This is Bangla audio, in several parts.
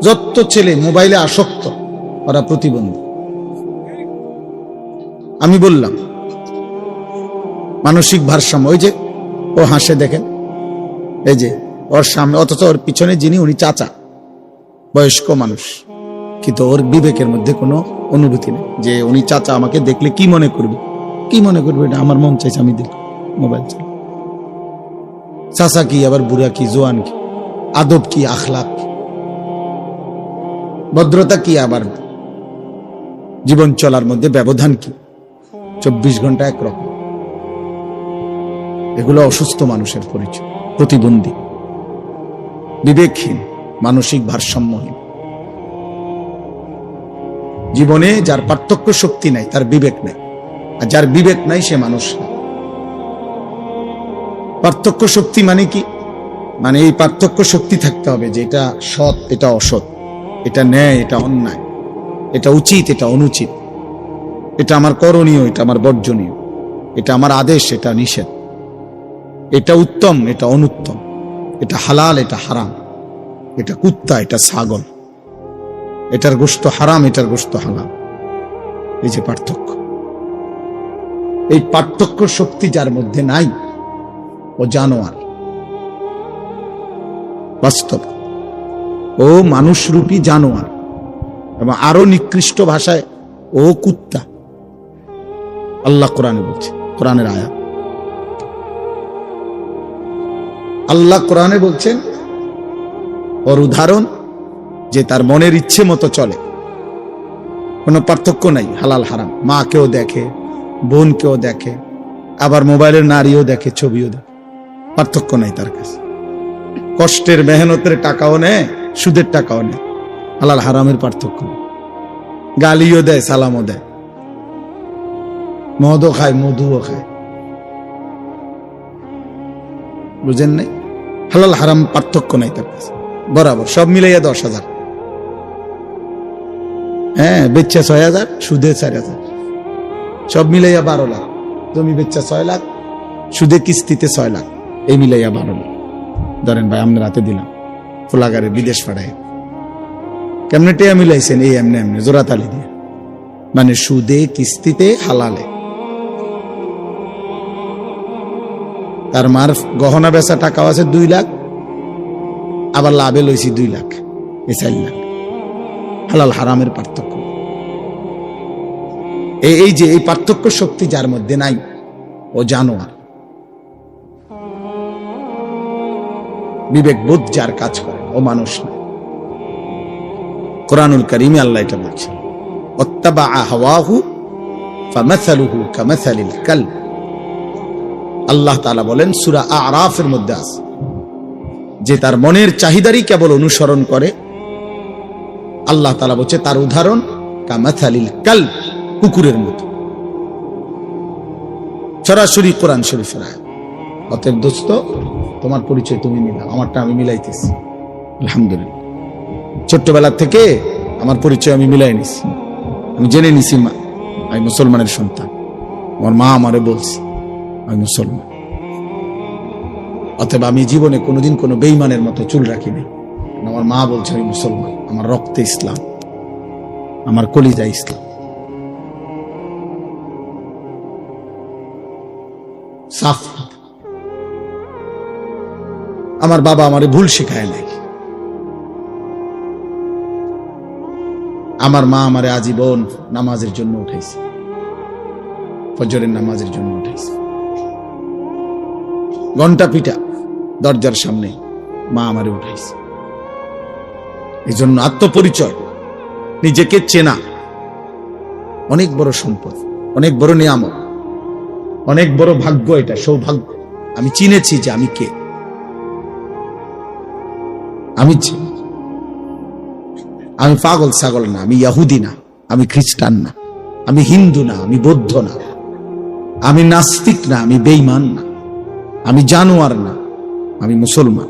যত ছেলে মোবাইলে আসক্ত ওরা প্রতিবন্ধী। আমি বললাম মানসিক ভারসাম্য, ওই যে ও হাসে দেখেন, এই যে ওর সামনে, অথচ ওর পিছনে যিনি উনি চাচা, বয়স্ক মানুষ, কিন্তু ওর বিবেকের মধ্যে কোনো অনুভূতি নেই যে উনি চাচা আমাকে দেখলে কি মনে করবে, কি মনে করবে, এটা আমার মন চাইছে আমি দেখব মোবাইল চাই। চাচা কি আবার বুড়া কি জোয়ান কি, আদব কি, আখলাক কি, ভদ্রতা কি, আবার জীবন চলার মধ্যে ব্যবধান কি, 24 ঘন্টা একরকম। এগুলো অসুস্থ মানুষের পরিচয়, প্রতিবন্ধী, বিবেকহীন, মানসিক ভারসাম্যহীন। জীবনে যার পার্থক্য শক্তি নাই তার বিবেক নাই, আর যার বিবেক নাই সে মানুষ না। পার্থক্য শক্তি মানে কি? মানে এই পার্থক্য শক্তি থাকতে হবে যে এটা সৎ, এটা অসৎ, এটা ন্যায়, এটা অন্যায়, এটা উচিত, এটা অনুচিত, এটা আমার করণীয়, এটা আমার বর্জনীয়, এটা আমার আদেশ, এটা নিষেধ, এটা উত্তম, এটা অনুত্তম, এটা হালাল, এটা হারাম, এটা কুত্তা, এটা ছাগল, এটার গোশত হারাম, এটার গোশত হালাল। এই যে পার্থক্য, এই পার্থক্য শক্তি যার মধ্যে নাই ও জানোয়ার। বাস্তব ও মানুষরূপী জানোয়ার, এবং আরো নিকৃষ্ট ভাষায় ও কুত্তা। আল্লাহ কোরআনে বলছে, কোরআনের আয়াত, আল্লাহ কোরআনে বলছেন ওর উদাহরণ যে তার মনের ইচ্ছে মতো চলে, কোনো পার্থক্য নাই হালাল হারাম, মা কেও দেখে, বোন কেও দেখে, আবার মোবাইলের নারীও দেখে, ছবিও দেখে, পার্থক্য নাই তার কাছে। কষ্টের মেহনতের টাকাও নেয়, সুদের টাকাও নেয়, হালাল হারামের পার্থক্য নেই। গালিও দেয়, সালামও দেয়, মদও খায়, মধুও খায়, বুঝেন নাই? হালাল হারাম পার্থক্য নাই তার কাছে, বরাবর সব মিলাইয়া 10,000। হ্যাঁ, বেচ্চা 6,000, সুদে 4,000, সব মিলাইয়া 12 লাখ। জমি বেচ্চা 6 লাখ, সুদে কিস্তিতে 6 লাখ, এই মিলাইয়া 12 লাখ। ধরেন ভাই আমরা রাতে দিলাম ফুলাগারে বিদেশ পাঠায়, কেমনে টেয়া মিলাইছেন? এই এমনি এমনি জোড়াতালি দিয়ে, মানে সুদে কিস্তিতে হালালে। তার মার গহনা বেচা টাকাও আছে 2 লাখ, আবার লাভে লইছি 2 লাখ, এই 4 লাখ। হালাল হারামের পার্থক্য, এই যে এই পার্থক্য শক্তি যার মধ্যে নাই ও জানোয়ার। বিবেক বোধ যার কাজ করে ও মানুষ না। কোরআনুল কারীমে আল্লাহ এটা বলছে, ওয়াত্তাবা হাওয়াহু ফামাসালুহু কামাসালিল কালব। আল্লাহ তাআলা বলেন সূরা আরাফের মধ্যে আছে যে তার মনের চাহিদারই কেবল অনুসরণ করে, আল্লাহ তাআলা বলছে তার উদাহরণ কামাসালিল কালব, কুকুরের মতো। সরাসরি কোরআন শরীফের আয়াত। অতএব দোস্ত, তোমার পরিচয় তুমি মিলাও, আমারটা আমি মিলাইতেছি আলহামদুলিল্লাহ। ছোট্টবেলা থেকে আমার পরিচয় আমি মিলাই নিছি, আমি জেনে নিছি আমি মুসলমানের সন্তান। আমার মা আমারে বলছে আমি মুসলমান। অতএব আমি জীবনে কোনোদিন কোনো বেঈমানের মতো চুল রাখিনি। আমার মা বলছে আমি মুসলমান, আমার রক্তে ইসলাম, আমার কলিজা ইসলাম। সাফ। আমার বাবা আমারে ভুল শেখায় নাই, আমার মা আমারে আজীবন নামাজের জন্য উঠাইছে, ফজরের নামাজের জন্য উঠাইছে। ঘন্টা পিটা দরজার সামনে মা আমারে উঠাইছে। এই জন্য আত্মপরিচয়, নিজেকে চেনা অনেক বড় সম্পদ, অনেক বড় নিয়ামত, অনেক বড় ভাগ্য। এটা সৌভাগ্য। আমি চিনেছি যে আমি কে। আমি পাগল ছাগল না, আমি ইহুদি না, আমি খ্রিস্টান না, আমি হিন্দু না, আমি বৌদ্ধ না, আমি নাস্তিক না, আমি বেঈমান না, আমি জানোয়ার না, আমি মুসলমান।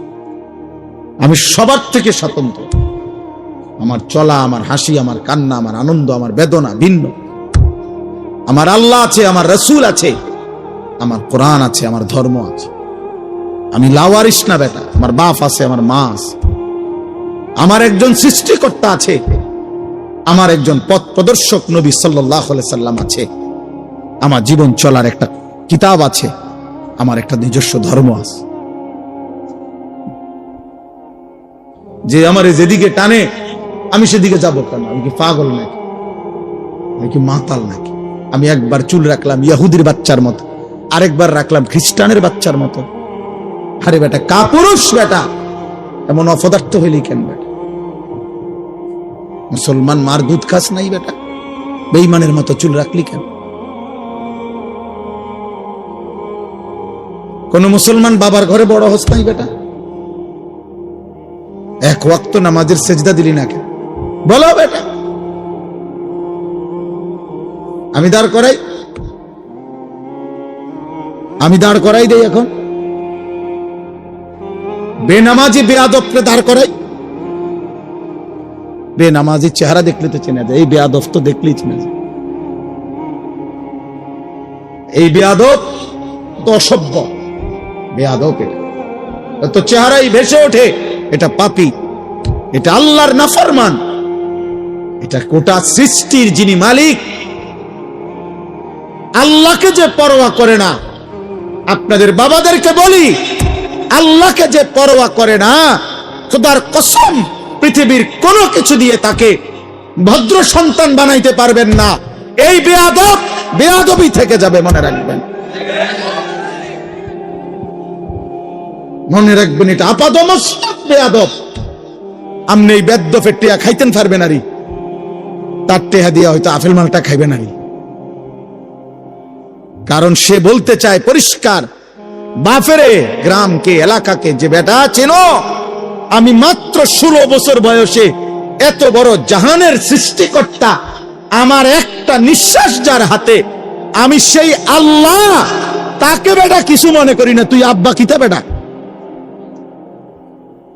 আমি সবার থেকে স্বতন্ত্র। আমার চলা, আমার হাসি, আমার কান্না, আমার আনন্দ, আমার বেদনা ভিন্ন। আমার আল্লাহ আছে, আমার রাসূল আছে, আমার কোরআন আছে, আমার ধর্ম আছে। আমি লাওয়ারিস না বেটা, আমার বাপ আছে, আমার মা আছে। আমার একজন সৃষ্টিকর্তা আছে, আমার একজন পথ প্রদর্শক নবী সাল্লাল্লাহু আলাইহি সাল্লাম আছে, আমার জীবন চলার একটা কিতাব আছে, আমার একটা নিজস্ব ধর্ম আছে। যে আমার যেদিকে টানে আমি সেদিকে যাব কেন? আমি কি পাগল নাকি? আমি কি মাতাল নাকি? আমি একবার চুল রাখলাম ইহুদির বাচ্চার মতো, আরেকবার রাখলাম খ্রিস্টানের বাচ্চার মতো। আরে বেটা, কাপুরুষ বেটা, এমন অপদার্থ হইলি কেন বেটা? মুসলমান মার দুধ খাস নাই বেটা? বেঈমানের মতো চুল রাখলি কেন? কোন মুসলমান বাবার ঘরে বড় হস নাই বেটা? এক ওয়াক্ত নামাজের সেজদা দিলি না কেন? বলো বেটা। আমি দাঁড় করাই দেই এখন? বেনামাজি বেয়াদবকে দাঁড় করাই? বেনামাজি চেহারা দেখলে তো চেনা যায়, এই বেয়াদব তো দেখলেই চেনা যায়। এই বেয়াদব তো অসভ্য, বেয়াদব এটা তো চেহারাই ভেসে ওঠে, এটা পাপী, এটা আল্লাহর নাফরমান, এটা গোটা সৃষ্টির যিনি মালিক আল্লাহকে যে পরোয়া করে না। আপনাদের বাবাদেরকে বলি, আল্লাহকে যে পরোয়া করে না, খোদার কসম পৃথিবীর কোনো কিছু দিয়ে তাকে ভদ্র সন্তান বানাইতে পারবেন না। এই বেয়াদব বেয়াদবই থেকে যাবে, মনে রাখবেন, মনে রাখবেন, এটা আপাদমস্তক বেয়াদব। আপনি এই বেদ্যফের টিয়া খাইতেন পারবেন আরি, তার টেহা দিয়া হয়তো আপেল মালটা খাইবেন আরি। কারণ সে বলতে চায় পরিষ্কার, বাফেরে গ্রামকে এলাকাকে, যে বেটা চেনো, আমি মাত্র 16 বছর বয়সে এত বড় জাহানের সৃষ্টিকর্তা, আমার একটা নিঃশ্বাস যার হাতে, আমি সেই আল্লাহ, তাকে বেটা কিছু মনে করি না। তুই আব্বা কিতা বেটা?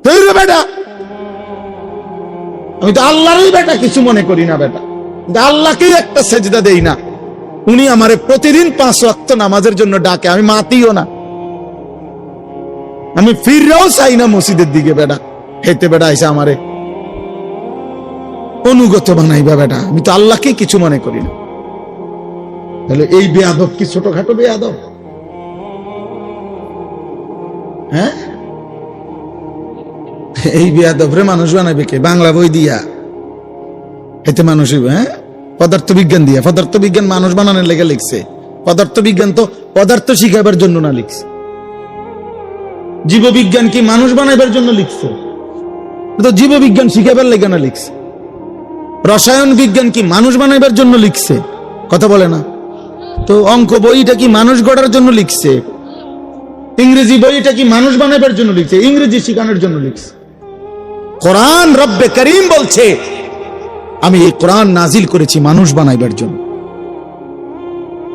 তুই রে বেটা, আমি তো আল্লাহরই বেটা কিছু মনে করি না বেটা, আল্লাহকেই একটা সেজদা দেই না। উনি আমারে প্রতিদিন 5 ওয়াক্ত নামাজের জন্য ডাকে, আমি মাতিও না, আমি ফিররাও চাই না মসজিদের দিকে বেটা। হেতে বেটা আইসা আমারে অনুগত বানাইবা বেটা, আমি তো আল্লাহকে কিছু মনে করি না। তাহলে এই বেয়াদব কি ছোটখাটো বেয়াদব? হ্যাঁ, এই বেয়াদব রে মানুষ বানাবে কে? বাংলা বই দিয়া এতে মানুষ, হ্যাঁ, পদার্থ বিজ্ঞান দিয়া। পদার্থ বিজ্ঞান মানুষ বানানোর লেগে লিখছে। পদার্থ বিজ্ঞান তো পদার্থ শিখাবার জন্য না লিখছে। জীববিজ্ঞান কি মানুষ বানাইবার জন্য লিখছে? তো জীববিজ্ঞান শিখাবার লেগে না লিখছে। রসায়ন বিজ্ঞান কি মানুষ বানাইবার জন্য লিখছে? কথা বলে না তো। অঙ্ক বইটা কি মানুষ গড়ার জন্য লিখছে? ইংরেজি বইটা কি মানুষ বানাইবার জন্য লিখছে? ইংরেজি শিখানোর জন্য লিখছে। কোরআন রব্বে করিম বলছে, আমি এই কোরআন নাজিল করেছি মানুষ বানাইবার জন্য।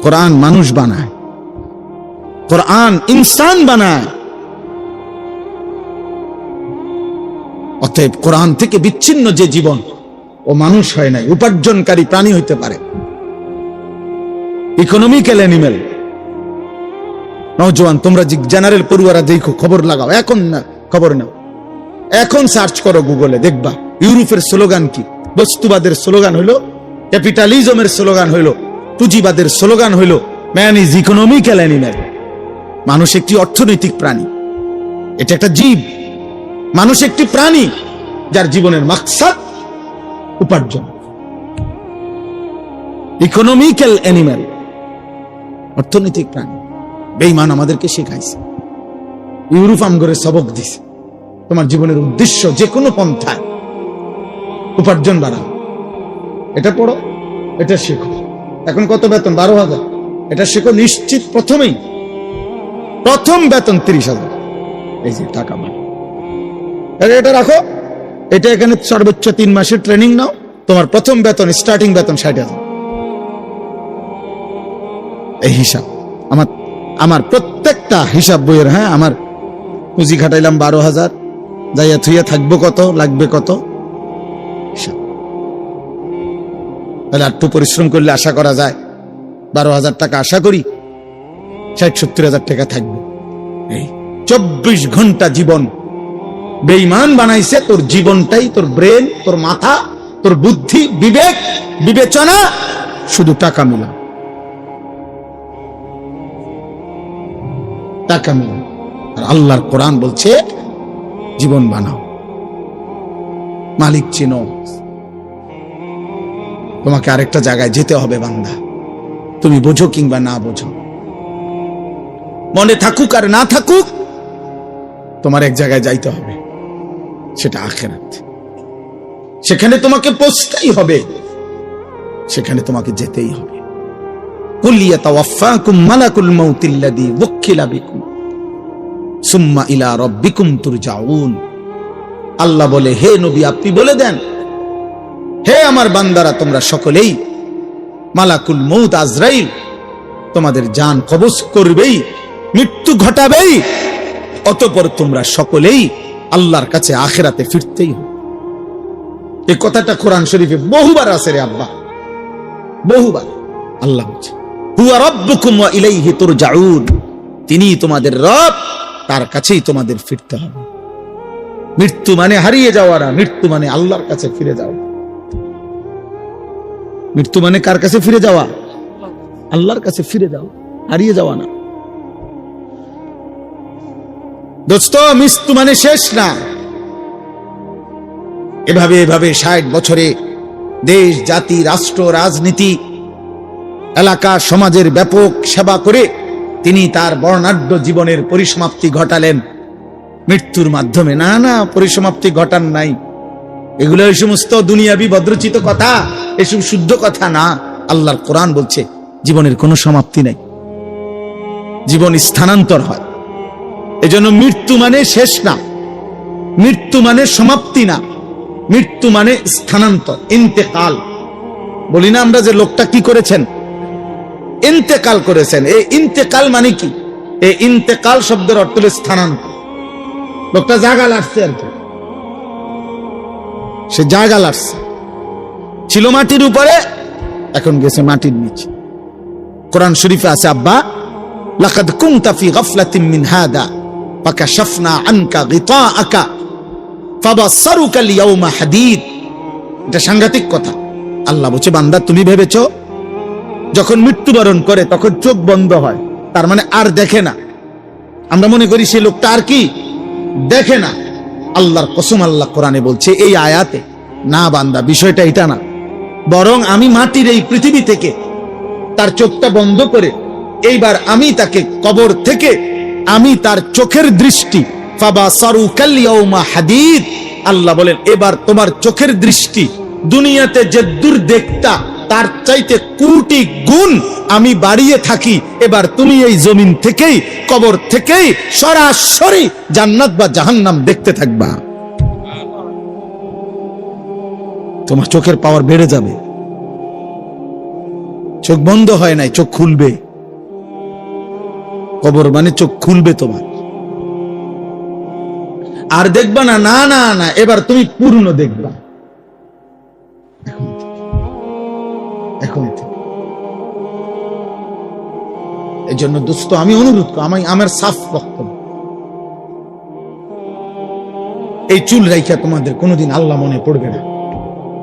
কোরআন মানুষ বানায়, কোরআন ইনসান বানায়। অতএব কোরআন থেকে বিচ্ছিন্ন যে জীবন, ও মানুষ হয় নাই, উপার্জনকারী প্রাণী হইতে পারে, ইকোনমিক্যাল অ্যানিমেল। নওজোয়ান তোমরা জেনারেল পড়ুয়ারা দেখো, খবর লাগাও, এখন না খবর নাও, এখন সার্চ করো গুগলে, দেখবা ইউরোপের স্লোগান কি। বস্তুবাদের স্লোগান হইল, ক্যাপিটালিজমের স্লোগান হইল, পুঁজিবাদের স্লোগান হইল, ম্যান ইজ ইকোনমিক্যাল অ্যানিমেল। মানুষ একটি অর্থনৈতিক প্রাণী, এটা একটা জীব। মানুষ একটি প্রাণী যার জীবনের মাকসাদ উপার্জন। ইকোনমিক্যাল অ্যানিমেল, অর্থনৈতিক প্রাণী। বেঈমান আমাদেরকে শেখাইছে, ইউরোপ আমগরে সবক দিছে, তোমার জীবনের উদ্দেশ্য যে কোনো পন্থায় উপার্জন বাড়াও। এটা পড়ো, এটা শেখো। এখন কত বেতন? 12,000। এটা শেখো নিশ্চিত, প্রথমেই প্রথম বেতন 30,000। এই যে টাকা মানে এটা রাখো, এটা এখানে সর্বোচ্চ 3 মাসের ট্রেনিং নাও, তোমার প্রথম বেতন, স্টার্টিং বেতন 60,000। এই হিসাব আমার প্রত্যেকটা হিসাব বইয়ের। হ্যাঁ, আমার পুঁজি খাটাইলাম 12,000, যাইয়া থুইয়া থাকবো কত, লাগবে কত, তাহলে একটু পরিশ্রম করলে আশা করা যায় 12,000 টাকা, আশা করি 60-70,000 টাকা থাকবে। এই 24 ঘন্টা জীবন বেঈমান বানাইছে তোর জীবনটাই, তোর ব্রেন, তোর মাথা, তোর বুদ্ধি, বিবেক, বিবেচনা শুধু টাকা মিলা, টাকা মিলা। আর আল্লাহর কোরআন বলছে জীবন বানাও, মালিক চিনো। তোমাকে আরেকটা জায়গায় যেতে হবে বান্দা, তুমি বোঝো কিংবা না বোঝো, মনে থাকুক আর না থাকুক, তোমার এক জায়গায় যাইতে হবে, সেটা আখিরাত। সেখানে তোমাকে পৌঁছতেই হবে, সেখানে তোমাকে যেতেই হবে। কুল ইয়াতাওয়াফাকুম মালাকুল মাউতিল্লাযী ওয়াক্কিলা বিকুম সুম্মা ইলা রাব্বিকুম তুরজাউন। আল্লাহ বলে, হে নবী আপনি বলে দেন, হে আমার বান্দারা তোমরা সকলেই, মালাকুল মউত আজরাইল তোমাদের জান কবজ করবেই, মৃত্যু ঘটাবেই, অতঃপর তোমরা সকলেই আল্লাহর কাছে আখিরাতে ফিরতেই হবে। এই কথাটা কোরআন শরীফে বহুবার আছে রে আব্বা, বহুবার। আল্লাহ বলছে হুয়া রাব্বুকুম ওয়া ইলাইহি তুরজাউন, তিনি তোমাদের রব, তার কাছেই তোমাদের ফিরতে হবে। মৃত্যু মানে হারিয়ে যাওয়া না, মৃত্যু মানে আল্লাহর কাছে ফিরে যাওয়া। মৃত্যু মানে কার কাছে ফিরে যাওয়া? আল্লাহর কাছে ফিরে যাওয়া, হারিয়ে যাওয়া না। দোস্ত, মৃত্যু মানে শেষ না। এভাবে এভাবে 60 বছরে দেশ, জাতি, রাষ্ট্র, রাজনীতি, এলাকা, সমাজের ব্যাপক সেবা করে তিনি তার বর্ণাঢ্য জীবনের পরিসমাপ্তি ঘটালেন মৃত্যুর মাধ্যমে। না না, পরিসমাপ্তি ঘটান নাই। এগুলো এই সমস্ত দুনিয়াবি ভদ্রচিত কথা, এসব শুদ্ধ কথা না। আল্লাহর কোরআন বলছে জীবনের কোনো সমাপ্তি নাই, জীবন স্থানান্তর হয়। এজন্য মৃত্যু মানে শেষ না, মৃত্যু মানে সমাপ্তি না, মৃত্যু মানে স্থানান্তর, ইন্তেকাল। বলি না আমরা যে লোকটা কি করেছেন, ইন্তেকাল করেছেন। এই ইন্তেকাল মানে কি? এই ইন্তেকাল শব্দের অর্থ হলো স্থানান্তর। লোকটা জাগাল আসছে আর কি, সে জাগাল আসছে, ছিল মাটির উপরে, এখন গেছে মাটির নিচে। কোরআন শরীফে আছে আব্বা, লাকাদ কুনতা ফি গাফলাতিন মিন হাদা ফাকাশাফনা আনকা গিতাআকা ফাবাসসারুকা আল-ইয়াওমা হাদীদ। এটা সাংঘাতিক কথা। আল্লাহ বলছে, বান্দা তুমি ভেবেছো যখন মৃত্যুবরণ করে তখন চোখ বন্ধ হয়, তার মানে আর দেখে না। আমরা মনে করি সে লোকটা আর কি দেখে না। আল্লাহর কসম, আল্লাহ কোরআনে বলছে এই আয়াতে, না বান্দা বিষয়টা এটা না, বরং আমি মাটির এই পৃথিবী থেকে তার চোখটা বন্ধ করে এইবার আমি তাকে কবর থেকে আমি তার চোখের দৃষ্টি ফাবাসারুকাল ইয়াউমা হাদীদ। আল্লাহ বলেন এবার তোমার চোখের দৃষ্টি দুনিয়াতে যে দূর দেখতা তার চাইতে কোটি গুণ আমি বাড়িয়ে থাকি। এবার তুমি এই জমিন থেকেই, কবর থেকেই সরাসরি জান্নাত বা জাহান্নাম দেখতে থাকবা। তোমার চোখের পাওয়ার বেড়ে যাবে। চোখ বন্ধ হয় নাই, চোখ খুলবে। কবর মানে চোখ খুলবে তোমার, আর দেখবা না। না না না, এবার তুমি পূর্ণ দেখবা। এখন এই জন্য দোস্ত আমি অনুরোধ করি, আমার সাফ বক্তব্য, এই চুল রাইখা তোমাদের কোনোদিন আল্লাহ মনে পড়বে না,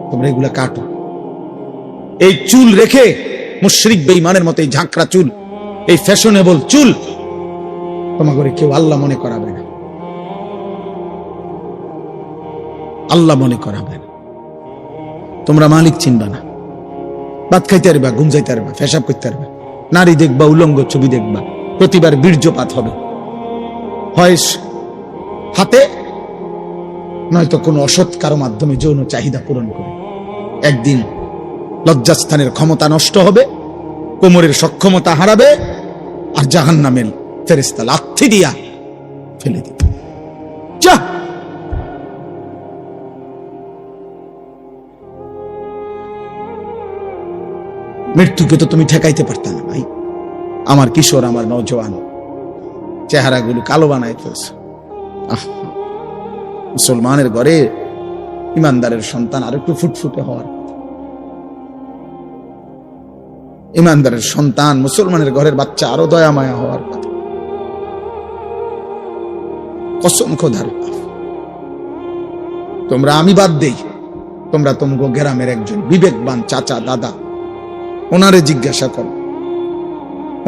তোমরা এগুলা কাটো। এই চুল রেখে মুশরিক বেঈমানের মতো এই ঝাঁকড়া চুল, এই ফ্যাশনেবল চুল তোমাকে কেউ আল্লাহ মনে করাবে না, আল্লাহ মনে করাবে না। তোমরা মালিক চিনবা না, ভাত খাইতে পারবা, ঘুম যাইতে পারবা, পেশাব করতে পারবা, নারী দেখবা, উলঙ্গ ছবি দেখবা, প্রতিবার বীর্যপাত হবে, হয় হাতে নয়তো কোনো অসৎ কারো মাধ্যমে যৌন চাহিদা পূরণ করে। একদিন লজ্জাস্থানের ক্ষমতা নষ্ট হবে, কোমরের সক্ষমতা হারাবে, আর জাহান্নামের ফেরেশতা লাথি দিয়া ফেলে দিবে। যা, মৃত্যুকে তো তুমি ঠেকাইতে পারতা না ভাই। আমার কিশোর, আমার নওজোয়ান চেহারাগুলো কালো বানাই ফেলছে। মুসলমানের ঘরে ইমানদারের সন্তান আর একটু ফুটফুটে হওয়ার, ইমানদারের সন্তান মুসলমানের ঘরের বাচ্চা আরো দয়া মায়া হওয়ার কথা। কসম খোদার, তোমরা, আমি বাদ দেই, তোমরা তোমাকে গ্রামের একজন বিবেকবান চাচা দাদা ওনারে জিজ্ঞাসা করো,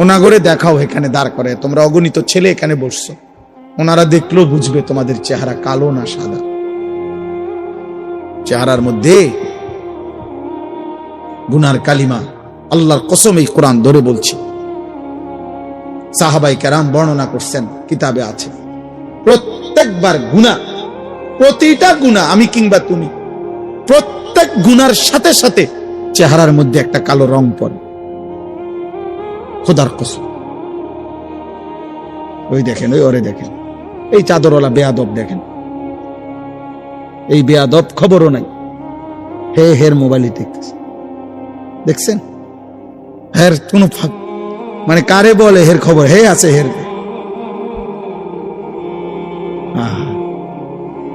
ওনাগরে দেখাও, এখানে দাঁড় করে, তোমরা অগণিত ছেলে এখানে বসছো, ওনারা দেখলেও বুঝবে তোমাদের চেহারা কালো না সাদা। চেহারার মধ্যে গুনার কালিমা, আল্লাহর কসম এই কোরআন ধরে বলছি, সাহাবাই কেরাম বর্ণনা করছেন, কিতাবে আছে, প্রত্যেকবার গুনাহ, প্রতিটা গুনাহ, আমি কিংবা তুমি, প্রত্যেক গুনার সাথে সাথে চেহারার মধ্যে একটা কালো রং পড়ে, খোদার কসম। ওই দেখেন, ওই ওরে দেখেন, এই চাদরওয়ালা বেয়াদব দেখেন, এই বেয়াদব খবরও নাই, হের মোবাইলে দেখতেছে, দেখছেন, হের কোন মানে কারে বলে হের খবর, হে আছে হের,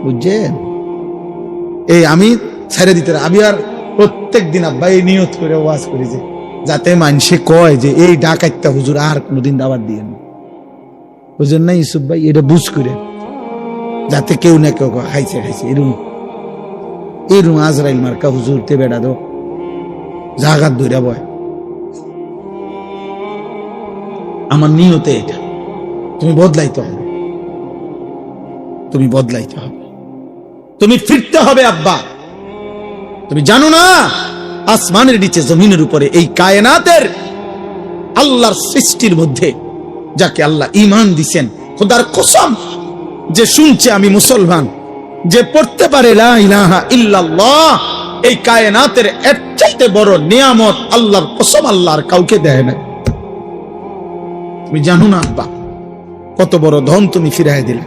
বুঝছেন? এই আমি ছেড়ে দিতে, আমি আর প্রত্যেক দিন আব্বা এই নিয়ত করে ওয়াজ করি যে যাতে মানুষে কয় যে এই ডাকাইতা হুজুর আর কোনোদিন দাওয়াত দিয়েন, বুঝেন না ইউসুফ ভাই? এটা বুঝ করে, যাতে কেউ না কেউ খাইছে খাইছে, এরম আজরাইল মার্কা হুজুর তে বেড়া দো জাগাত ধরে বয়। আমার নিয়তে এটা, তুমি বদলাইতে হবে, তুমি বদলাইতে হবে, তুমি ফিরতে হবে আব্বা। তুমি জানো না আসমানের নিচে জমিনের উপরে এই কায়নাতের আল্লাহর সৃষ্টির মধ্যে যাকে আল্লাহ ঈমান দিবেন, খোদার কসম, যে শুনছে আমি মুসলমান, যে পড়তে পারে লা ইলাহা ইল্লাল্লাহ, এই কায়নাতের এর চাইতে বড় নিয়ামত আল্লাহর কসম আল্লাহর কাউকে দেয় না। তুমি জানো না আব্বা কত বড় ধন তুমি ফিরাই দিলে।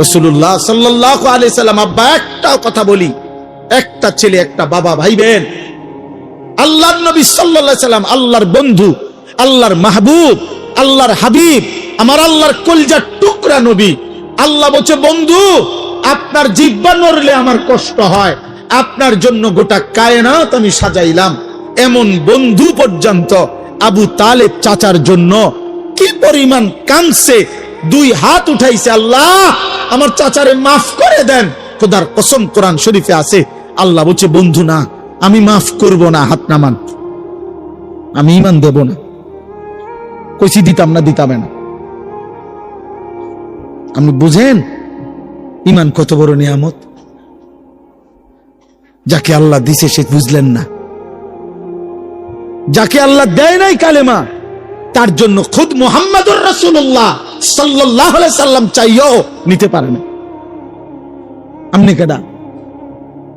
রাসূলুল্লাহ সাল্লাল্লাহু আলাইহি সাল্লাম, আব্বা একটা কথা বলি, একটা ছেলে একটা বাবা ভাইবেন, আল্লাহর নবী সাল্লাল্লাহু আলাইহি সাল্লাম আল্লাহর বন্ধু, আল্লাহর মাহবুব, আল্লাহর হাবিব, আমার আল্লাহর কলিজার টুকরা নবী। আল্লাহ বলছে, বন্ধু আপনার জিহ্বা নড়লে আমার কষ্ট হয়, আপনার জন্য গোটা কায়নাত আমি সাজাইলাম। এমন বন্ধু পর্যন্ত আবু তালেব চাচার জন্য কি পরিমাণ কাঁদছে, দুই হাত উঠাইছে, আল্লাহ আমার চাচারে মাফ করে দেন। খোদার কসম কোরআন শরীফে আছে, আল্লাহ বলছে বন্ধু না, আমি মাফ করব না, হাত নামান, আমি ঈমান দেব না। কইছি দিতাম না, দিতাম না। আপনি বুঝেন ঈমান কত বড় নিয়ামত, যাকে আল্লাহ দিছে সে বুঝলেন না, যাকে আল্লাহ দেয় নাই কালেমা, তার জন্য খুদ মুহাম্মাদুর রাসূলুল্লাহ সাল্লাল্লাহু আলাইহি সাল্লাম চাইও নিতে পারে না। আপনি কেডা?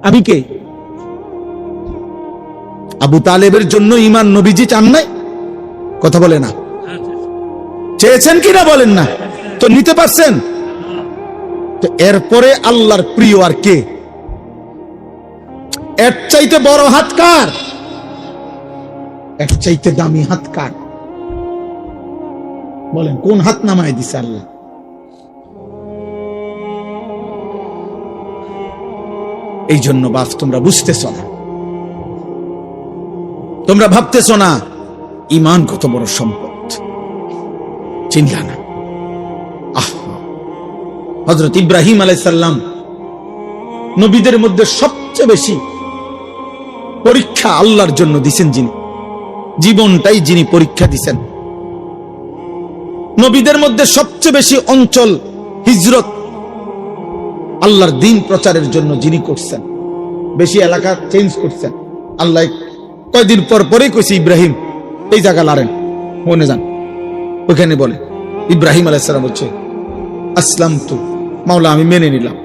আমি কে? আবু তালেবের জন্য ঈমান নবীজি চান নাই? কথা বলে না, চেয়েছেন কিনা বলেন না, তো নিতে পারছেন? তো এরপরে আল্লাহর প্রিয় আর কে? এর চাইতে বড় হাত কার? এর চাইতে দামি হাত কার? বলেন কোন হাত নামায় দিছে আল্লাহ? এই জন্য বাপ তোমরা বুঝতেছ না, তোমরা ভাবতেছ না ঈমান কত বড় সম্পদ, চিনলা না। হযরত ইব্রাহিম আলাইহিস সালাম নবীদের মধ্যে সবচেয়ে বেশি পরীক্ষা আল্লাহর জন্য দিছেন, যিনি জীবনটাই যিনি পরীক্ষা দিছেন। নবীদের মধ্যে সবচেয়ে বেশি অঞ্চল হিজরত আল্লাহর দ্বীন প্রচারের জন্য যিনি করছেন, বেশি এলাকা চেঞ্জ করছেন। আল্লাহ কয়দিন পর পরেই কইছে, ইব্রাহিম এই জায়গা লারেন, মনে যান, ওখানে বলে ইব্রাহিম আলাইহিস সালাম বলছে, আসলামতু, মাওলা আমি মেনে নিলাম।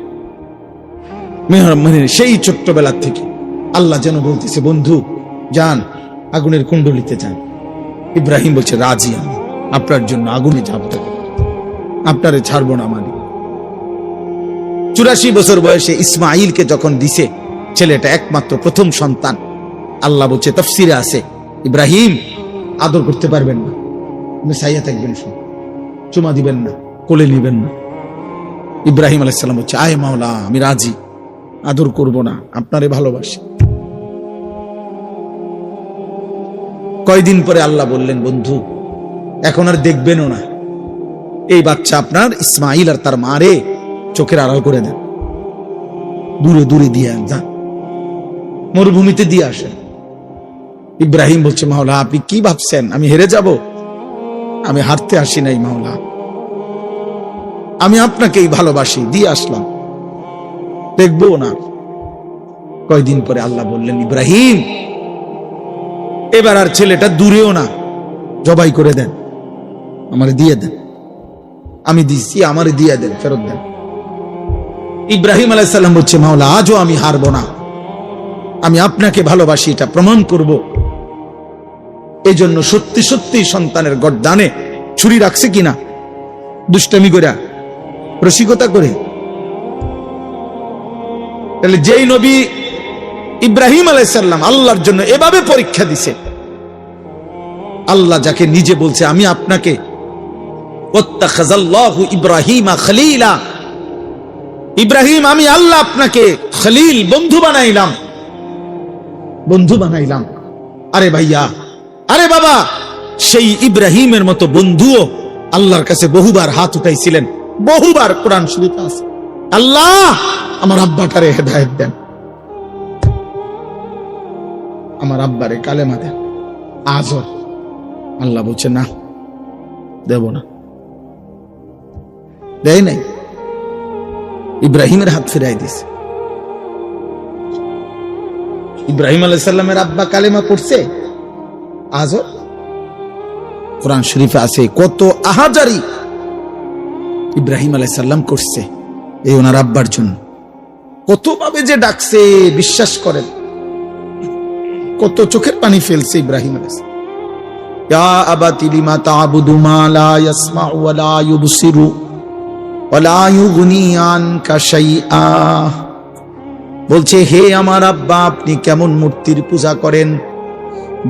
মেনে সেই ছোট্টবেলা থেকে আল্লাহ যেন বলতেছে, বন্ধু যান আগুনের কুণ্ডলিতে যান। ইব্রাহিম বলছে, রাজি আমি, আপনার জন্য আগুনে ঝাঁপতে, আপনারে ছাড়বো না। মানে 84 বছর বয়সে ইসমাইলকে যখন দিছে, ছেলেটা একমাত্র প্রথম সন্তান, আল্লাহ বলছে, তাফসিরে আছে, ইব্রাহিম আদর করতে পারবেন না, আপনি সাইয়া থাকবেন, চুমা দিবেন না, কোলে নিবেন না। ইব্রাহিম আলাইহিস সালাম বলছে, আয় মাওলা আমি রাজি, আদর করব না, আপনারে ভালোবাসি। কয়দিন পরে আল্লাহ বললেন, বন্ধু এখন আর দেখবেনও না, এই বাচ্চা আপনার ইসমাইল আর তার মারে চোখের আড়াল করে দেন, দূরে দূরে দিয়ে যান, মরুভূমিতে দিয়ে আসেন। ইব্রাহিম বলছে, মাওলা আপনি কি ভাবছেন আমি হেরে যাব? আমি হারতে আসি নাই মাওলা, আমি আপনাকেই ভালোবাসি, দিয়ে আসলাম, দেখবো না। কয়দিন পরে আল্লাহ বললেন, ইব্রাহিম এবার আর ছেলেটা দূরেও না, জবাই করে দেন, আমারে দিয়ে দেন, আমি দিচ্ছি, আমারে দিয়ে দেন, ফেরত দেন। ইব্রাহিম আলাইহিস সালাম বলছে, মাওলা আজও আমি হারবো না, আমি আপনাকে ভালোবাসি, এটা প্রমাণ করব। এই জন্য সত্যি সত্যি সন্তানের গর্দানে ছুরি রাখছে কিনা, দুষ্টামি করে, রসিকতা করে। তাহলে যেই নবী ইব্রাহিম আলাইহিস সালাম আল্লাহর জন্য এভাবে পরীক্ষা দিছে, আল্লাহ যাকে নিজে বলছে আমি আপনাকে ওয়াত্তাখাযাল্লাহু ইব্রাহিমা খলীলা, ইব্রাহিম আমি আল্লাহ আপনাকে খলীল, বন্ধু বানাইলাম, বন্ধু বানাইলাম। আরে ভাইয়া, আরে বাবা, সেই ইব্রাহিমের মতো বন্ধুও আল্লাহর কাছে বহুবার হাত উঠাইছিলেন, বহুবার। কোরআন শরীফে আছে, আল্লাহ আমার আব্বাটারে হেদায়েত দেন, আমার আব্বারে কালেমা দেন। আজও আল্লাহ বলছে না, দেব না, দেয় নাই, ইব্রাহিমের হাত ফিরাই দিছে। ইব্রাহিম আলাইহিস সালামের আব্বা কালেমা পড়ছে, আজও কোরআন শরীফে আছে কত আহাজারি ইব্রাহিম আলাইহিস সালাম করছে এই ওনার আব্বার জন্য। কতভাবে যে ডাকছে বিশ্বাস করেন, কত চোখের পানি ফেলছে ইব্রাহিম আলাইহিস সালাম। ইয়া আবাতি লিমা তা'বুদু মা লা ইয়াসমাউ ওয়া লা ইউবসিরু ওয়া লা ইউগনি আনকা শাইআ। বলছে, হে আমার আব্বা, আপনি কেমন মূর্তির পূজা করেন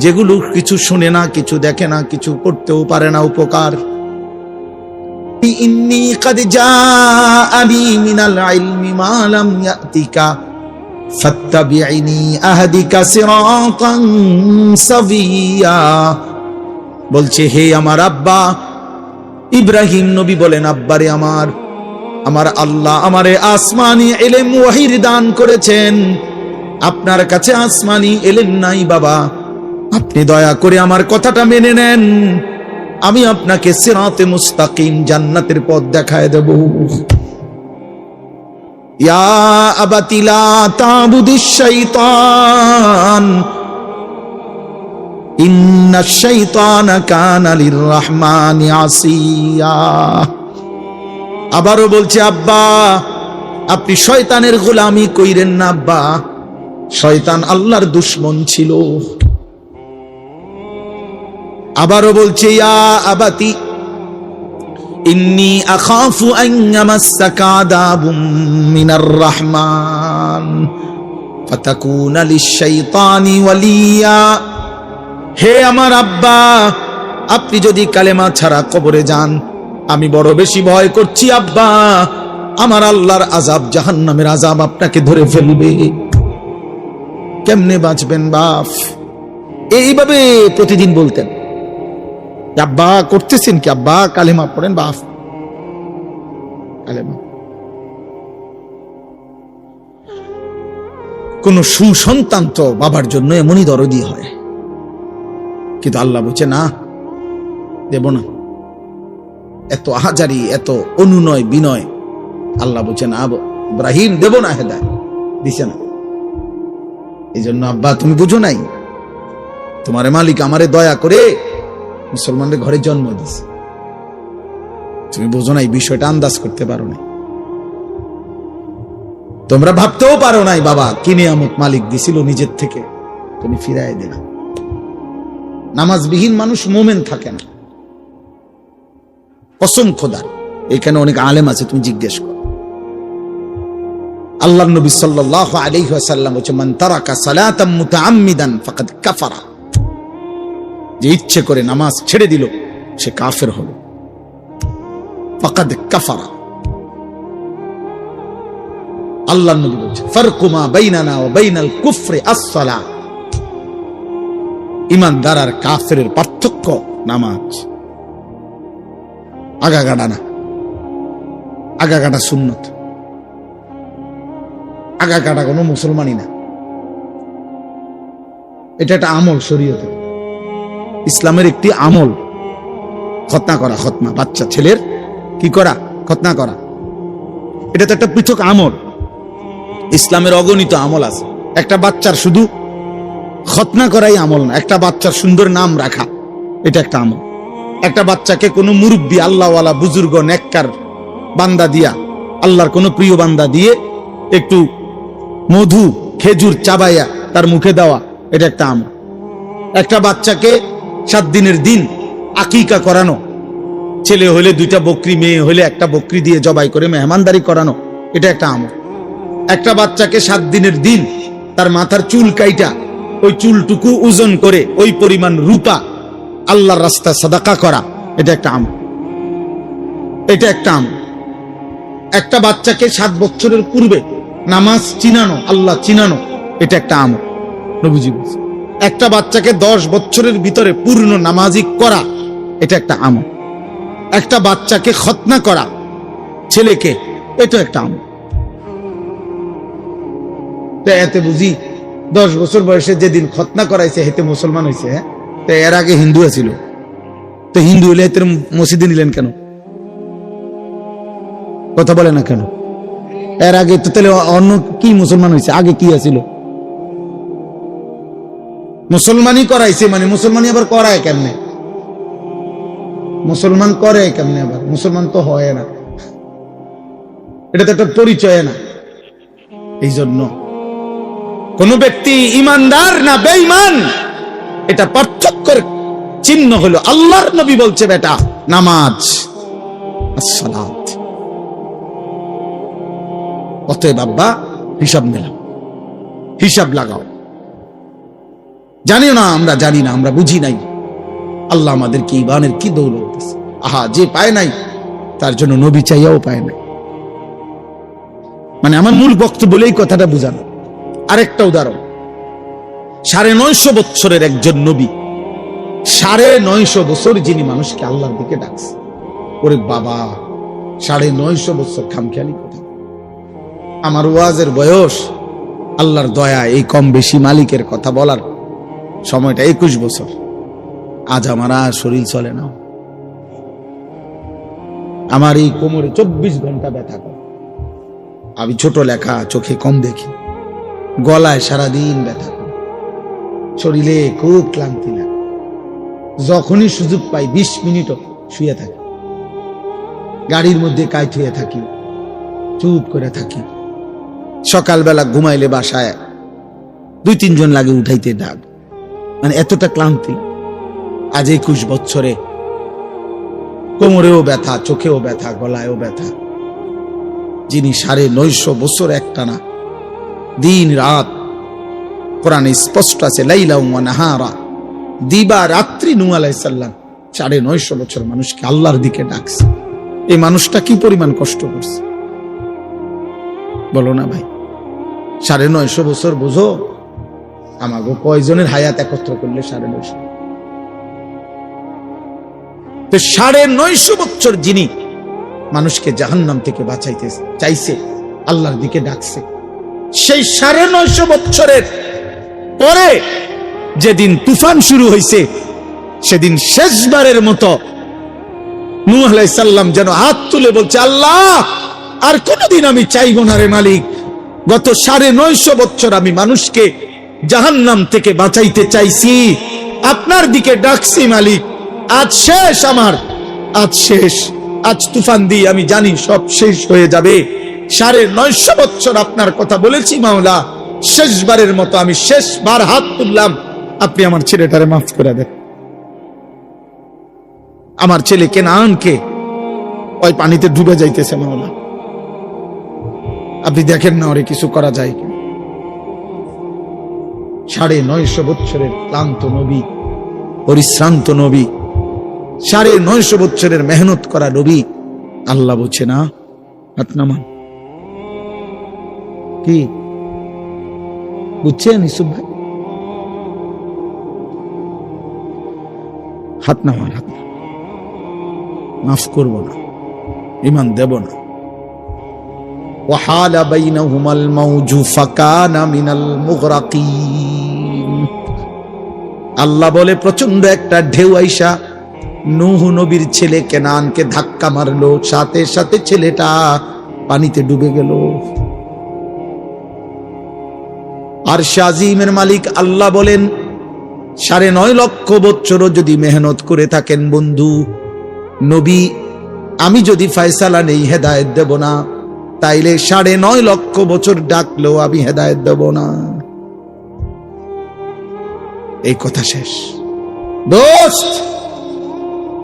যেগুলো কিছু শুনে না, কিছু দেখে না, কিছু করতেও পারে না উপকার। ইন্নী কাদ জাআনি মিনাল ইলমি মা লাম ইয়াতিকা ফাত্তাবি'নি আহদিকা সিরাতান সাবিয়া। বলছে, হে আমার আব্বা, ইব্রাহিম নবী বলেন, আব্বারে আমার, আমার আল্লাহ আমারে আসমানি ইলম ওয়াহির দান করেছেন, আপনার কাছে আসমানি ইলম নাই বাবা, আপনি দয়া করে আমার কথাটা মেনে নেন, আমি আপনাকে সিরাতে মুস্তাকিম, জান্নাতের পথ দেখায় দেব। ইয়া আবাতি লা তা'বুদিশ শাইতান ইন্নাশ শাইতানা কানা লিররহমানি আসিয়া। আবারও বলছে, আব্বা আপনি শয়তানের গোলামি কইরেন না আব্বা, শয়তান আল্লাহর দুশমন ছিল। আবারও বলছে, ইয়া আবাতি ইন্নী আখাফু আন ইয়ামাসসাকা আযাবুম মিনার রাহমান ফাতাকুনা লিশ-শাইতানি ওয়ালিয়া। হে আমার আব্বা, আপনি যদি কালেমা ছাড়া কবরে যান, আমি বড় বেশি ভয় করছি আব্বা, আমার আল্লাহর আযাব, জাহান্নামের আযাব আপনাকে ধরে ফেলবে। কেমনে বাঁচবেন বাপ? এইভাবে প্রতিদিন বলতেন। আব্বা করতেছেন কি? আব্বা কালেমা পড়েন বাপ, কালেমা। কোন সুসন্তান তো বাবার জন্য এমনই দরদি হয়, কিন্তু আল্লাহ বলছে না, দেব না। এত আহাজারি, এত অনুনয় বিনয়, আল্লাহ বলছে না ইব্রাহিম, দেব না, হেদায়েত দিছে না। এই জন্য আব্বা তুমি বুঝো নাই, তোমার মালিক আমারে দয়া করে মুসলমানদের ঘরে জন্ম দিছে, তুমি বুঝো নাই, বিষয়টা আন্দাজ করতে পারো নাই, তোমরা ভাবতেও পারো নাই বাবা কি নিয়ামত মালিক দিছিল নিজের থেকে, তুমি ফিরাই দিলা। নামাজবিহীন মানুষ মোমেন থাকে না, কসম খোদার। এখানে অনেক আলেম আছে, তুমি জিজ্ঞেস করো। আল্লাহর নবী সাল্লাল্লাহু আলাইহি ওয়াসাল্লাম বলেছেন, মান তারাকা সালাতাম মুতাআম্মিদান ফাকাদ কাফারা। যে ইচ্ছে করে নামাজ ছেড়ে দিল সে কাফের হলো, ফাকাদ কাফারা। আল্লাহর নবী বলেছেন, ফারকু মা বাইনানা ওয়া বাইনাল কুফরি আস-সালাহ। ইমানদার আর কাফেরের পার্থক্য নামাজ, আগাগাড়া না। আগা কাটা সুন্নত। আগা কাটা কোনো মুসলমানই না, এটা একটা আমল শরীয়তে, ইসলামের একটি আমল। খতনা করা, খতনা বাচ্চা ছেলের কি করা, খতনা করা, এটা তো একটা পৃথক আমল। ইসলামের অগণিত আমল আছে, একটা বাচ্চার শুধু খতনা করাই আমল না, একটা বাচ্চার সুন্দর নাম রাখা এটা একটা আমল। একটা বাচ্চাকে কোনো মুরব্বী আল্লাহওয়ালা বুজুর্গ নেককার বান্দা দিয়া, আল্লাহর কোনো প্রিয় বান্দা দিয়ে একটু মধু খেজুর চাবাইয়া তার মুখে দেওয়া, এটা একটা আমল। একটা বাচ্চাকে 7 দিনের দিন আকিকা করানো, ছেলে হলে 2টা বকরি, মেয়ে হলে 1টা বকরি দিয়ে জবাই করে মেহমানদারি করানো, এটা একটা আমল। একটা বাচ্চাকে 7 দিনের দিন তার মাথার চুল কাইটা ওই চুলটুকু ওজন করে ওই পরিমাণ রূপা আল্লাহর রাস্তায় সাদাকা করা, এটা একটা আমল, এটা একটা আমল। একটা বাচ্চাকে 7 বছরের পূর্বে নামাজ চিনানো, আল্লাহ চিনানো, এটা একটা আমল, নবীজি বলেছেন। একটা বাচ্চাকে 10 বছরের ভিতরে পূর্ণ নামাজি করা, এটা একটা আমল। একটা বাচ্চাকে খতনা করা ছেলেকে, এটা একটা আমল। এতে বুঝি 10 বছর বয়সে যেদিন খতনা করাইছে হেতে মুসলমান হয়েছে, হ্যাঁ? তো এর আগে হিন্দু আছিল, তো হিন্দু হলে হেতের মসজিদে নিলেন কেন? কথা বলে না কেন? এর আগে তো তাহলে অন্য কি মুসলমান হয়েছে, আগে কি আছিল? মুসলমানই করাইছে, মানে মুসলমানই আবার করায় কেমনে? মুসলমান করে কেমনে? আবার মুসলমান তো হয় না, এটা তো একটা পরিচয় না। এই জন্য কোন ব্যক্তি ইমানদার না বেঈমান, এটা পার্থক্যের চিহ্ন হলো আল্লাহর নবী বলছে বেটা নামাজ, আসসালাত। অতএব আব্বা হিসাব নিলাম, হিসাব লাগাও। জানি না, আমরা জানি না, আমরা বুঝি নাই, আল্লাহ আমাদের কি ইমানের কি দৌলত দিয়েছে। আহা, যে পায় নাই তার জন্য নবী চাইয়াও পায় নাই। মানে আমার মূল বক্তব্য বলেই কথাটা বুঝানো। আরেকটা উদাহরণ, 950 বছরের একজন নবী, 950 বছর যিনি মানুষকে আল্লাহর দিকে ডাকছে। ওরে বাবা, 950 বছর খামখেয়ালি কথা। আমার ওয়াজের বয়স, আল্লাহর দয়া, এই কম বেশি মালিকের কথা বলার সময়টা 21 বছর। আজ আমার আর শরীর চলে না, আমার এই কোমরে 24 ঘন্টা ব্যথা করে। আমি ছোট লেখা, চোখে কম দেখি, গলায় সারাদিন ব্যথা করে, শরীরে খুব ক্লান্তি লাগে। যখনই সুযোগ পাই 20 মিনিটও শুয়ে থাকি, গাড়ির মধ্যে কাইট হয়ে থাকি, চুপ করে থাকি। সকালবেলা ঘুমাইলে বাসায় 2-3 জন লাগে উঠাইতে ডাক, মানে এতটা ক্লান্তি। আজ 21 বছরে কোমরেও ব্যথা, চোখেও ব্যথা, গলায়ও ব্যথা। যিনি 950 বছর একটানা দিন রাত, কোরআনে স্পষ্ট আছে লাইলা ওয়া নাহারা, দিবা রাত্রি নূহ আলাইহিস সালাম 950 বছর মানুষকে আল্লাহর দিকে ডাকছে। এই মানুষটা কি পরিমাণ কষ্ট করছে বলো না ভাই? 950 বছর বুঝো, আমাগো কয়জনের হায়াত একত্র করলে 950। তো 950 বছর যিনি মানুষকে জাহান্নাম থেকে বাঁচাইতে চাইছে, আল্লাহর দিকে ডাকছে, সেই 950 বছরের পরে যেদিন তুফান শুরু হয়েছে, সেদিন শেষবারের মতো নূহ আলাইহিস সালাম যেন হাত তুলে বলছে, আল্লাহ আর কোনদিন আমি চাইব না রে মালিক, গত 950 বছর আমি মানুষকে জাহান্নাম থেকে বাঁচাইতে চাইছি, আপনার দিকে ডাকছি মালিক, আজ শেষ, আমার আজ শেষ, আজ তুফান দিয়ে আমি জানি সব শেষ হয়ে যাবে। 950 বছর আপনার কথা বলেছি মাওলা, শেষবারের মতো আমি শেষবার হাত তুললাম, আপনি আমার ছেলেটারে মাফ করে দেন। আমার ছেলে কেনানকে ওই পানিতে ডুবে যাইতেছে মাওলা, আপনি দেখেন না ওরে কিছু করা যায় কি? 950 বছরের ক্লান্ত নবী, পরিশ্রান্ত নবী, 950 বছরের মেহনত করা নবী, আল্লাহ বলছে না হাত নামান। কি বুঝছেন ইসুফ ভাই? হাত নামান, হাত নামান, মাফ করবো না, ইমান দেব না, وحال بينهما الموج فكان من المغرقين। আল্লাহ বলে প্রচন্ড একটা ঢেউ আইসা নূহ নবীর ছেলে কেনানকে ধাক্কা মারলো, সাথে সাথে ছেলেটা পানিতে ডুবে গেল। আর শাজিমের মালিক আল্লাহ বলেন 9.5 লক্ষ বছরও যদি মেহনত করে থাকেন বন্ধু নবী, আমি যদি ফয়সালা নেই হেদায়েত দেব না, তাইলে 9.5 লক্ষ বছর ডাকলেও আমি হেদায়েত দেব না। এই কথা শেষ। দোস্ত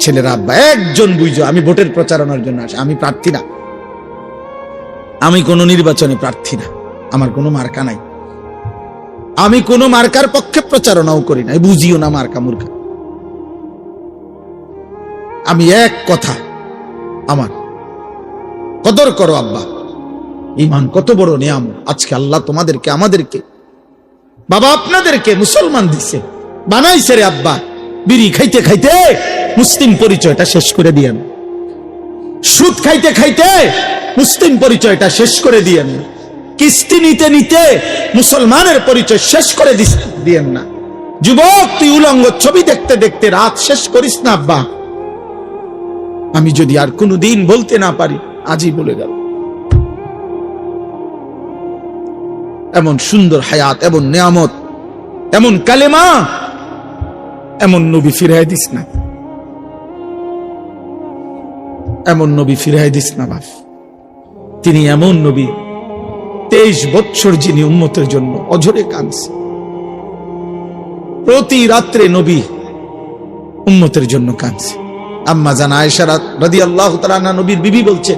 ছেলেরা আব্বা একজন বুঝো, আমি ভোটের প্রচারণার জন্য আসি, আমি প্রার্থী না, আমি কোন নির্বাচনে প্রার্থী না, আমার কোনো মার্কা নাই, আমি কোন মার্কার পক্ষে প্রচারণাও করি না, বুঝিও না মার্কা মুর্কা। আমি এক কথা, আমার কদর করো আব্বা, ঈমান কত বড় নিয়ামত। আজকে আল্লাহ তোমাদেরকে, আমাদেরকে, বাবা আপনাদেরকে মুসলমান দিছে, বানাইছে রে আব্বা। বিড়ি খাইতে খাইতে মুসলিম পরিচয়টা শেষ করে দিয়েন, সুদ খাইতে খাইতে মুসলিম পরিচয়টা শেষ করে দিয়েন, কিস্তি নিতে নিতে মুসলমানের পরিচয় শেষ করে দিয়েন না। যুবক তুই উলঙ্গ ছবি দেখতে দেখতে রাত শেষ করিস না আব্বা। আমি যদি আর কোনদিন বলতে না পারি, আজই বলে গেল। এমন সুন্দর হায়াত, এমন নিয়ামত, এমন কালেমা, এমন নবী ফিরাই দিস না, এমন নবী ফিরাই দিস না বাপ। তিনি এমন নবী 23 বছর যিনি উম্মতের জন্য অঝরে কাঁদছে। প্রতি রাত্রে নবী উম্মতের জন্য কাঁদছে। আম্মা জান আয়েশা রাদিয়াল্লাহু তাআলা আনহা নবীর বিবি বলছে,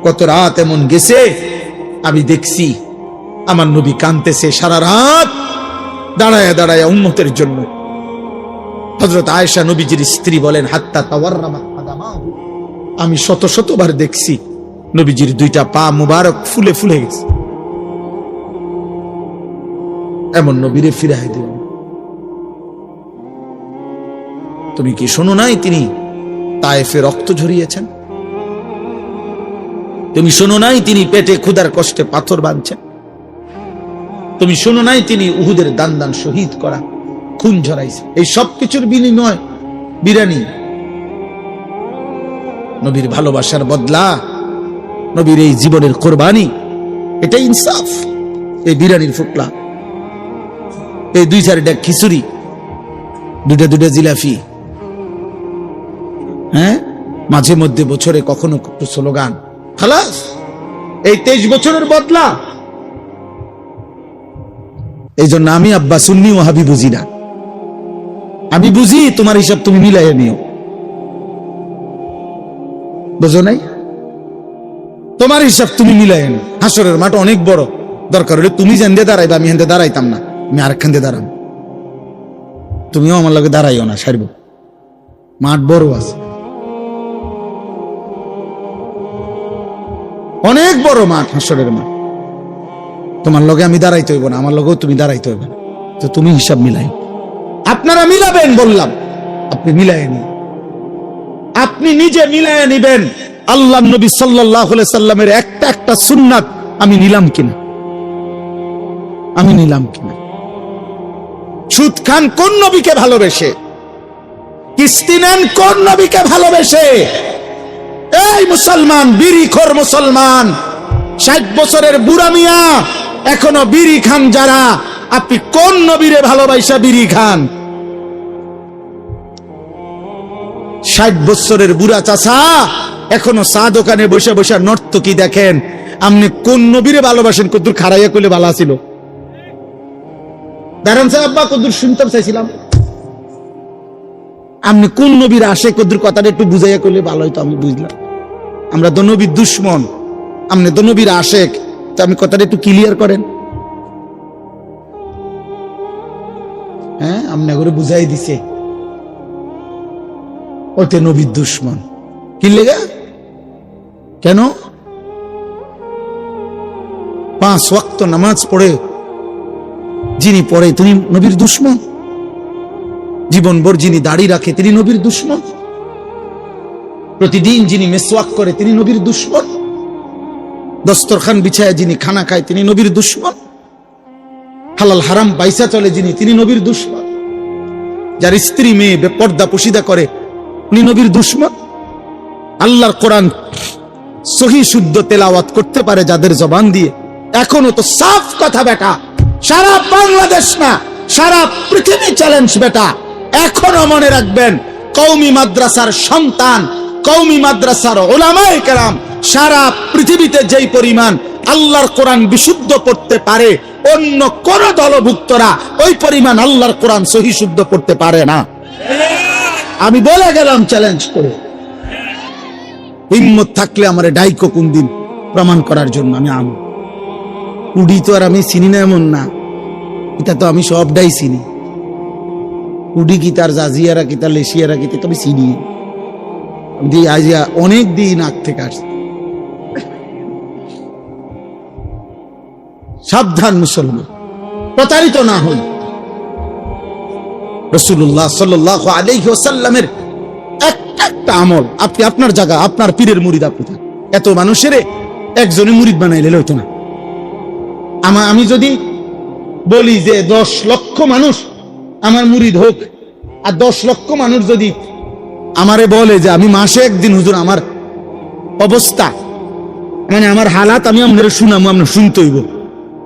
কত রাত এমন গেছে আমি দেখছি আমার নবী কাঁদতেছে সারা রাত দাঁড়ায় দাঁড়ায় উম্মতের জন্য। হযরত আয়েশা নবীজির স্ত্রী বলেন, হাত্তা তাওয়াররামাত কাদামাহু, আমি শত শতবার দেখছি নবীজির 2টা পা মুবারক ফুলে ফুলে গেছে। এমন নবীরে ফিরাই দিল। তুমি কি শোনো নাই তিনি তায়েফে রক্ত ঝরিয়েছেন? তুমি শোনো নাই তিনি পেটে ক্ষুধার কষ্টে পাথর বাঁধছেন? তুমি শোনো নাই তিনি উহুদের দান দান শহীদ করা, খুন ঝরাইছে? এই সব কিছুর বিনিময় বিরানি, নবীর ভালোবাসার বদলা, নবীর এই জীবনের কোরবানি, এটা ইনসাফ। এই বিরানির ফুটলা, এই 2-4 ডেক খিচুড়ি, 2টা জিলাফি, হ্যাঁ, মাঝে মধ্যে বছরে কখনো একটু স্লোগান, খালাস, এই 23 বছরের বদলা। এই জন্য আমি আব্বা সুন্নি ওয়াহাবি বুঝি না। আমি বুঝি তোমার হিসাব তুমি মিলাইয়া নিও, বুঝো নাই? তোমার হিসাব তুমি মিলাইয়া নিও। হাসরের মাঠ অনেক বড়, দরকার হলে তুমি যেন্দে দাঁড়াইবা, আমি হেন্দে দাঁড়াইতাম না, আমি আরেকখান দিয়ে দাঁড়াম, তুমিও আমার লগে দাঁড়াইও না, সারব। মাঠ বড় আছে, অনেক বড় মাঠ, হাসরের মাঠ। তোমার লগে আমি দাঁড়াইতে হইব না, আমার লগেও তুমি দাঁড়াইতে হইব না, তো তুমি হিসাব মিলাই। আপনারা মিলাবেন বললাম, আপনি মিলাই নিন, আপনি নিজে মিলাই নিবেন। আল্লাহ নবী সাল্লাল্লাহু আলাইহি সাল্লামের একটা একটা সুন্নাত আমি নিলাম কিনা, আমি নিলাম কিনা। সুদ খান কোন নবীকে ভালোবেসে, কিস্তি নেন কোন নবীকে ভালোবেসে? এই মুসলমান, বিড়িখোর মুসলমান, 60 বছরের বুড়া মিয়া এখনো বিড়ি খান যারা, আপনি কোন নবীরে ভালোবাসা বিড়ি খান? 60 বছরের বুড়া চাচা এখনো চা দোকানে বসে বসে নর্তকী দেখেন, আপনি কোন নবীরে ভালোবাসেন? কদ্দুর খারাইয়া কইলে ভালো ছিল, দাঁড়ান সাহেব আব্বা, কদ্দুর শুনতে চাইছিলাম। আপনি কোন নবীর আসে কদ্দুর কথাটা একটু বুঝাইয়া কইলে ভালো হইতো, আমি বুঝলাম। আমরা তো নবীর দুশ্মন, আপনি তো নবীর আশেক, তো আপনি কথাটা একটু ক্লিয়ার করেন। হ্যাঁ, আপনি করে বুঝাই দিছে ওতে নবীর দুশ্মন। কি লেগা? কেন? 5 ওয়াক্ত নামাজ পড়ে যিনি পড়ে তিনি নবীর দুশ্মন? জীবনভর যিনি দাড়ি রাখে তিনি নবীর দুশ্মন? প্রতিদিন যিনি মেসওয়াক করে তিনি নবীর দুশ্মন? দস্তরখান বিছায় যিনি খানা খায় তিনি নবীর দুশমন, হালাল হারাম বাইসা চলে যিনি তিনি নবীর দুশমন, যার স্ত্রী মেয়ে বেপর্দা পশিদা করে উনি নবীর দুশমন। আল্লাহর কোরআন সহি শুদ্ধ তেলাওয়াত করতে পারে যাদের জবান দিয়ে, এখনো তো সাফ কথা বেটা, সারা বাংলাদেশ না সারা পৃথিবী চ্যালেঞ্জ বেটা। এখনো মনে রাখবেন, কওমি মাদ্রাসার সন্তান, কওমি মাদ্রাসার উলামায়ে কেরাম সারা পৃথিবীতে যেই পরিমাণ আল্লাহর কোরআন বিশুদ্ধ পড়তে পারে, অন্য কোন দলভুক্তরা ওই পরিমাণ আল্লাহর কোরআন সহি শুদ্ধ পড়তে পারে না। আমি বলে গেলাম চ্যালেঞ্জ করে, হিম্মত থাকলে আমার ডাইকো কোন দিন প্রমাণ করার জন্য। আমি উডি তো আর আমি চিনি না এমন না, এটা তো আমি সবটাই চিনি। উডি কি তার জাজিয়ারা কি তার লেশিয়ারা কি তো আমি চিনি। অনেক দিন আগ থেকে আসছে। সাবধান মুসলমান, প্রতারিত না হই। রাসূলুল্লাহ সাল্লাল্লাহু আলাইহি ওয়াসাল্লামের একটা আমল, আপনি আপনার জায়গা আপনার পীরের মুরিদ আপনি থাকেন, এত মানুষের একজনে মুরিদ বানাইলে হইতো না। আমি যদি বলি যে 10 লক্ষ মানুষ আমার মুরিদ হোক, আর 10 লক্ষ মানুষ যদি আমারে বলে যে আমি মাসে একদিন হুজুর আমার অবস্থা মানে আমার হালাত আমি আপনারা শুনামু, আপনার শুনতে হইব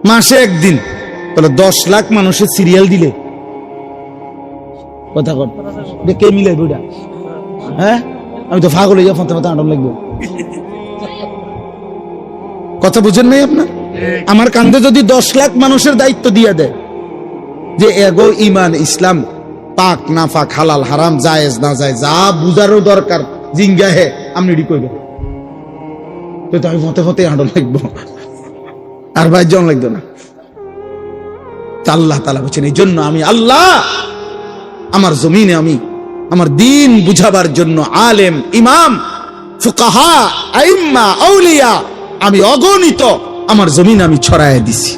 মাসে একদিন, তাহলে 10 লাখ মানুষের সিরিয়াল দিলে কথা কর কে মিলাই বইটা? হ্যাঁ, আমি তো ফাগল হয়ে যাবো, আটক লাগবো। কথা বুঝেন নাই আপনার? আমার কান্দে যদি 10 লাখ মানুষের দায়িত্ব দিয়ে দেয় যে এগো ইমান ইসলাম পাক না পাক হালাল হারাম জায়েজ না জায়েজ যা বুঝারও দরকার জিঙ্গা হে আপনি এডি কইবেন, তো আমি মতে হতে আটক লাগবো আর ভাই জন লাগতো না। আল্লাহ তাআলা বলেন, এই জন্য আমি আল্লাহ আমার জমিনে আমি আমার দিন বুঝাবার জন্য আলেম ইমাম ফুকাহা আইম্মা আউলিয়া আমি অগণিত আমার জমিনে আমি ছড়ায় দিছি।